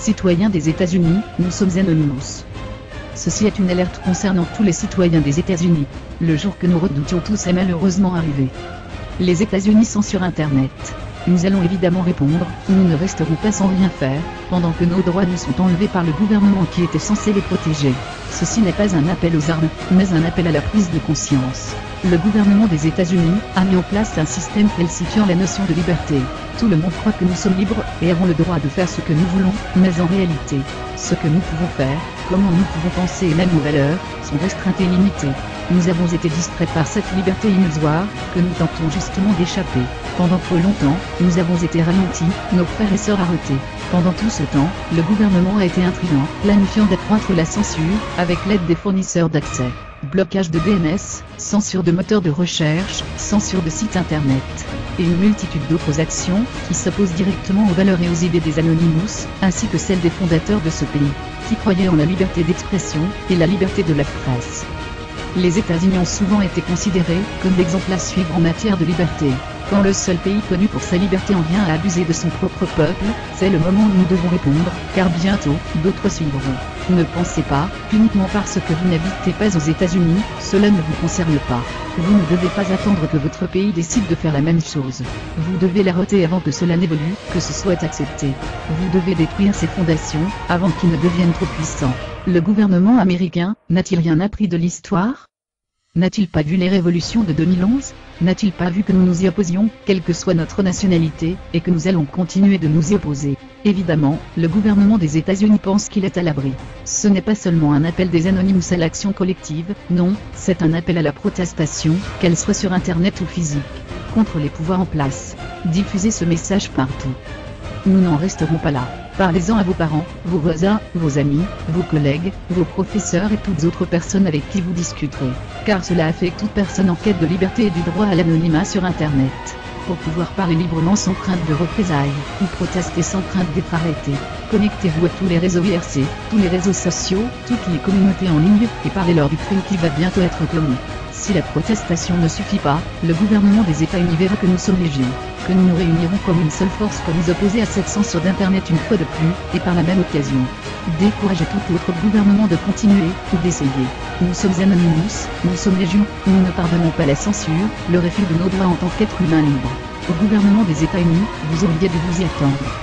Citoyens des États-Unis, nous sommes Anonymous. Ceci est une alerte concernant tous les citoyens des États-Unis. Le jour que nous redoutions tous est malheureusement arrivé. Les États-Unis sont sur Internet. Nous allons évidemment répondre, nous ne resterons pas sans rien faire, pendant que nos droits nous sont enlevés par le gouvernement qui était censé les protéger. Ceci n'est pas un appel aux armes, mais un appel à la prise de conscience. Le gouvernement des États-Unis a mis en place un système falsifiant la notion de liberté. Tout le monde croit que nous sommes libres et avons le droit de faire ce que nous voulons, mais en réalité, ce que nous pouvons faire, comment nous pouvons penser et même nos valeurs, sont restreintes et limitées. Nous avons été distraits par cette liberté illusoire, que nous tentons justement d'échapper. Pendant trop longtemps, nous avons été ralentis, nos frères et sœurs arrêtés. Pendant tout ce temps, le gouvernement a été intriguant, planifiant d'accroître la censure, avec l'aide des fournisseurs d'accès. Blocage de DNS, censure de moteurs de recherche, censure de sites internet, et une multitude d'autres actions, qui s'opposent directement aux valeurs et aux idées des Anonymous, ainsi que celles des fondateurs de ce pays, qui croyaient en la liberté d'expression, et la liberté de la presse. Les États-Unis ont souvent été considérés comme l'exemple à suivre en matière de liberté. Quand le seul pays connu pour sa liberté en vient à abuser de son propre peuple, c'est le moment où nous devons répondre, car bientôt, d'autres suivront. Ne pensez pas, qu'uniquement parce que vous n'habitez pas aux États-Unis, cela ne vous concerne pas. Vous ne devez pas attendre que votre pays décide de faire la même chose. Vous devez l'arrêter avant que cela n'évolue, que ce soit accepté. Vous devez détruire ses fondations, avant qu'ils ne deviennent trop puissants. Le gouvernement américain, n'a-t-il rien appris de l'histoire ? N'a-t-il pas vu les révolutions de 2011 ? N'a-t-il pas vu que nous nous y opposions, quelle que soit notre nationalité, et que nous allons continuer de nous y opposer ? Évidemment, le gouvernement des États-Unis pense qu'il est à l'abri. Ce n'est pas seulement un appel des Anonymous à l'action collective, non, c'est un appel à la protestation, qu'elle soit sur Internet ou physique, contre les pouvoirs en place. Diffusez ce message partout. Nous n'en resterons pas là. Parlez-en à vos parents, vos voisins, vos amis, vos collègues, vos professeurs et toutes autres personnes avec qui vous discuterez. Car cela affecte toute personne en quête de liberté et du droit à l'anonymat sur Internet. Pour pouvoir parler librement sans crainte de représailles, ou protester sans crainte d'être arrêté, connectez-vous à tous les réseaux IRC, tous les réseaux sociaux, toutes les communautés en ligne, et parlez-leur du crime qui va bientôt être commis. Si la protestation ne suffit pas, le gouvernement des États-Unis verra que nous sommes légion, que nous nous réunirons comme une seule force pour nous opposer à cette censure d'Internet une fois de plus, et par la même occasion, décourager tout autre gouvernement de continuer, ou d'essayer. Nous sommes Anonymous, nous sommes légion, nous ne pardonnons pas la censure, le refus de nos droits en tant qu'être humain libre. Au gouvernement des États-Unis, vous auriez dû vous y attendre.